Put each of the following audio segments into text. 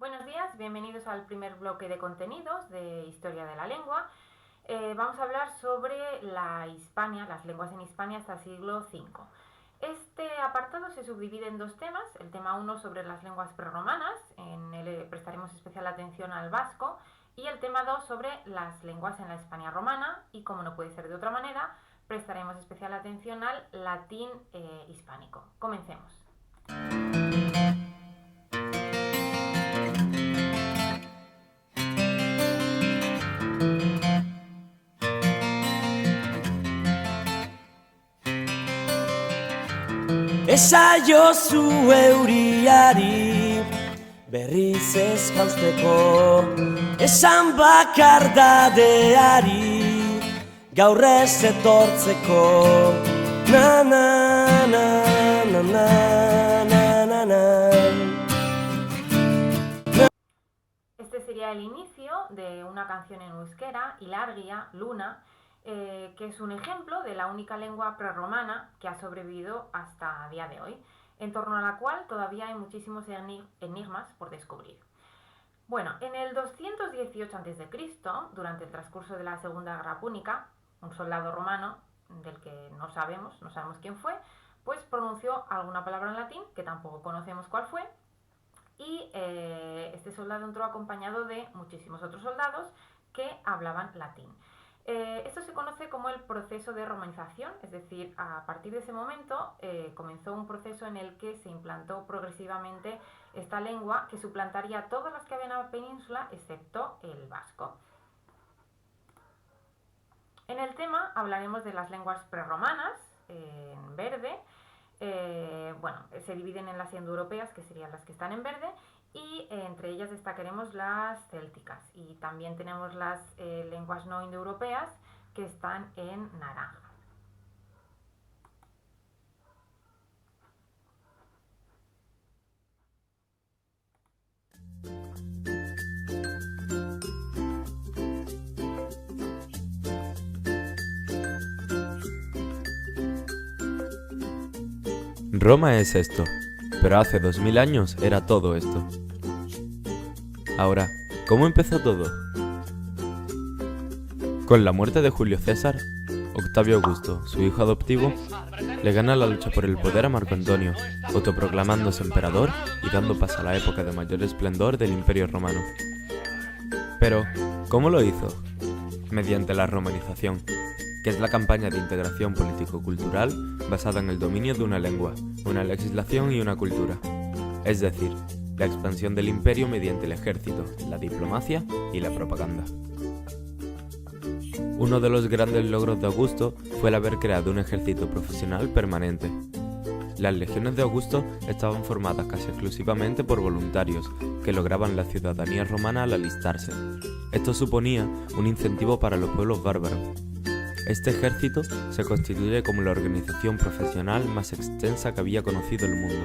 Buenos días, bienvenidos al primer bloque de contenidos de Historia de la Lengua. Vamos a hablar sobre la Hispania, las lenguas en Hispania hasta el siglo V. Este apartado se subdivide en dos temas. El tema 1 sobre las lenguas prerromanas, en el prestaremos especial atención al vasco, y el tema 2 sobre las lenguas en la Hispania romana, y como no puede ser de otra manera, prestaremos especial atención al latín hispánico. Comencemos. Esaiozu euriari berriz ez jausteko, esan bakardadeari gaur ez etortzeko. Na na na na na na na na. Este sería el inicio de una canción en euskera, Ilargia, Luna, que es un ejemplo de la única lengua prerromana que ha sobrevivido hasta el día de hoy, en torno a la cual todavía hay muchísimos enigmas por descubrir. Bueno, en el 218 a.C., durante el transcurso de la Segunda Guerra Púnica, un soldado romano, del que no sabemos quién fue, pues pronunció alguna palabra en latín, que tampoco conocemos cuál fue, y este soldado entró acompañado de muchísimos otros soldados que hablaban latín. Esto se conoce como el proceso de romanización, es decir, a partir de ese momento comenzó un proceso en el que se implantó progresivamente esta lengua que suplantaría todas las que había en la península excepto el vasco. En el tema hablaremos de las lenguas prerromanas, en verde. Se dividen en las indoeuropeas, que serían las que están en verde, y entre ellas destacaremos las célticas, y también tenemos las lenguas no indoeuropeas, que están en naranja. Roma es esto, pero hace 2000 años era todo esto. Ahora, ¿cómo empezó todo? Con la muerte de Julio César, Octavio Augusto, su hijo adoptivo, le gana la lucha por el poder a Marco Antonio, autoproclamándose emperador y dando paso a la época de mayor esplendor del Imperio Romano. Pero, ¿cómo lo hizo? Mediante la romanización, que es la campaña de integración político-cultural basada en el dominio de una lengua, una legislación y una cultura. Es decir, la expansión del imperio mediante el ejército, la diplomacia y la propaganda. Uno de los grandes logros de Augusto fue el haber creado un ejército profesional permanente. Las legiones de Augusto estaban formadas casi exclusivamente por voluntarios que lograban la ciudadanía romana al alistarse. Esto suponía un incentivo para los pueblos bárbaros. Este ejército se constituye como la organización profesional más extensa que había conocido el mundo.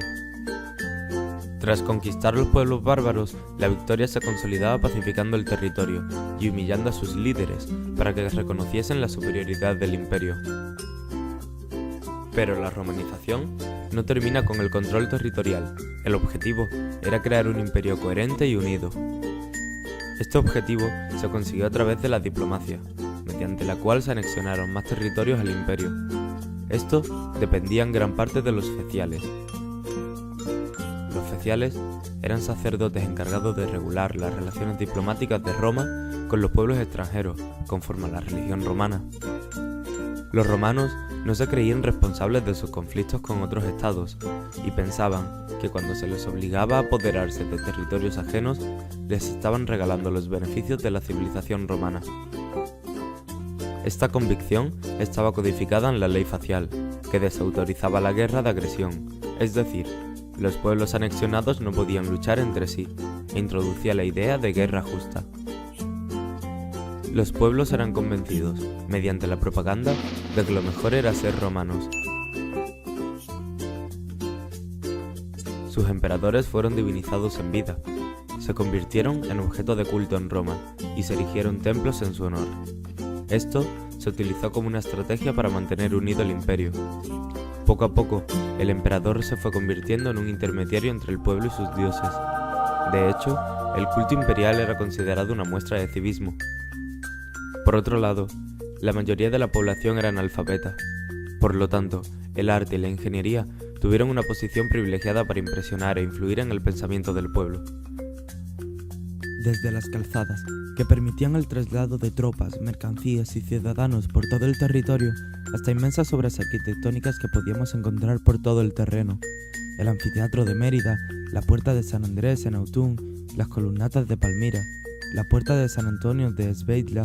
Tras conquistar los pueblos bárbaros, la victoria se consolidaba pacificando el territorio y humillando a sus líderes para que reconociesen la superioridad del imperio. Pero la romanización no termina con el control territorial. El objetivo era crear un imperio coherente y unido. Este objetivo se consiguió a través de la diplomacia, mediante la cual se anexionaron más territorios al imperio. Esto dependía en gran parte de los feciales. Los feciales eran sacerdotes encargados de regular las relaciones diplomáticas de Roma con los pueblos extranjeros, conforme a la religión romana. Los romanos no se creían responsables de sus conflictos con otros estados y pensaban que cuando se les obligaba a apoderarse de territorios ajenos, les estaban regalando los beneficios de la civilización romana. Esta convicción estaba codificada en la ley facial, que desautorizaba la guerra de agresión, es decir, los pueblos anexionados no podían luchar entre sí, e introducía la idea de guerra justa. Los pueblos eran convencidos, mediante la propaganda, de que lo mejor era ser romanos. Sus emperadores fueron divinizados en vida, se convirtieron en objeto de culto en Roma y se erigieron templos en su honor. Esto se utilizó como una estrategia para mantener unido el imperio. Poco a poco, el emperador se fue convirtiendo en un intermediario entre el pueblo y sus dioses. De hecho, el culto imperial era considerado una muestra de civismo. Por otro lado, la mayoría de la población era analfabeta. Por lo tanto, el arte y la ingeniería tuvieron una posición privilegiada para impresionar e influir en el pensamiento del pueblo. Desde las calzadas, que permitían el traslado de tropas, mercancías y ciudadanos por todo el territorio, hasta inmensas obras arquitectónicas que podíamos encontrar por todo el terreno. El anfiteatro de Mérida, la puerta de San Andrés en Autun, las columnatas de Palmira, la puerta de San Antonio de Sveitla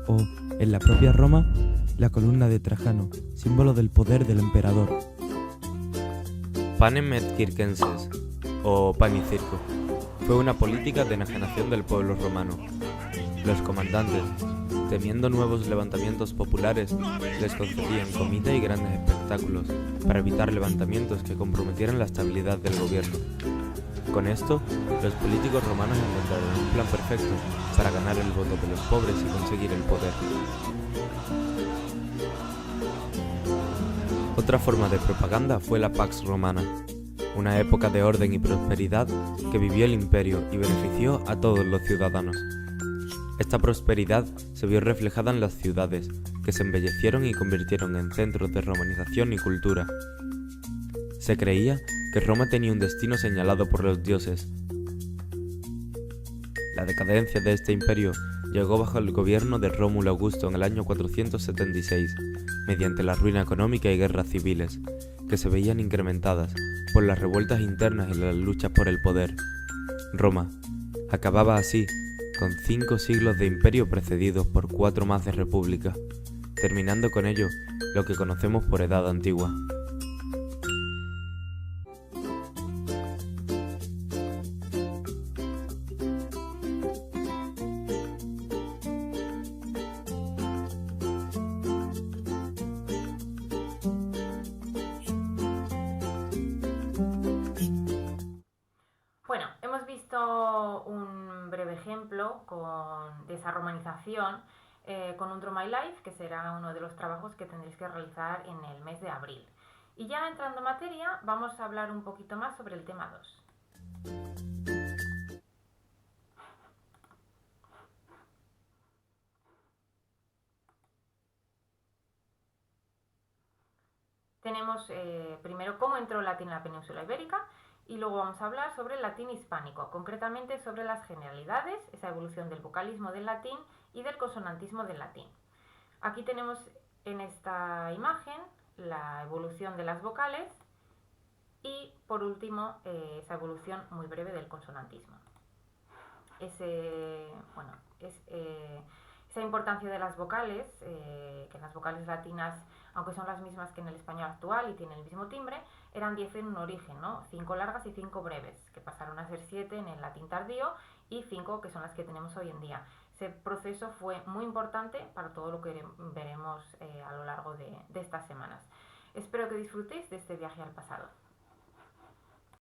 o, en la propia Roma, la columna de Trajano, símbolo del poder del emperador. Panem et circenses, o pan y circo, fue una política de enajenación del pueblo romano. Los comandantes, temiendo nuevos levantamientos populares, les concedían comida y grandes espectáculos para evitar levantamientos que comprometieran la estabilidad del gobierno. Con esto, los políticos romanos encontraron un plan perfecto para ganar el voto de los pobres y conseguir el poder. Otra forma de propaganda fue la Pax Romana, una época de orden y prosperidad que vivió el imperio y benefició a todos los ciudadanos. Esta prosperidad se vio reflejada en las ciudades, que se embellecieron y convirtieron en centros de romanización y cultura. Se creía que Roma tenía un destino señalado por los dioses. La decadencia de este imperio llegó bajo el gobierno de Rómulo Augusto en el año 476, mediante la ruina económica y guerras civiles, que se veían incrementadas por las revueltas internas y las luchas por el poder. Roma acababa así con 5 siglos de imperio precedidos por 4 más de república, terminando con ello lo que conocemos por Edad Antigua. Bueno, hemos visto un breve ejemplo de esa romanización con un Draw My Life, que será uno de los trabajos que tendréis que realizar en el mes de abril. Y ya entrando en materia, vamos a hablar un poquito más sobre el tema 2. Tenemos primero cómo entró el latín en la península ibérica y luego vamos a hablar sobre el latín hispánico, concretamente sobre las generalidades, esa evolución del vocalismo del latín y del consonantismo del latín. Aquí tenemos en esta imagen la evolución de las vocales y por último esa evolución muy breve del consonantismo. Esa importancia de las vocales, que las vocales latinas, aunque son las mismas que en el español actual y tienen el mismo timbre, eran 10 en un origen, ¿no? 5 largas y 5 breves, que pasaron a ser 7 en el latín tardío y 5 que son las que tenemos hoy en día. Ese proceso fue muy importante para todo lo que veremos a lo largo de estas semanas. Espero que disfrutéis de este viaje al pasado.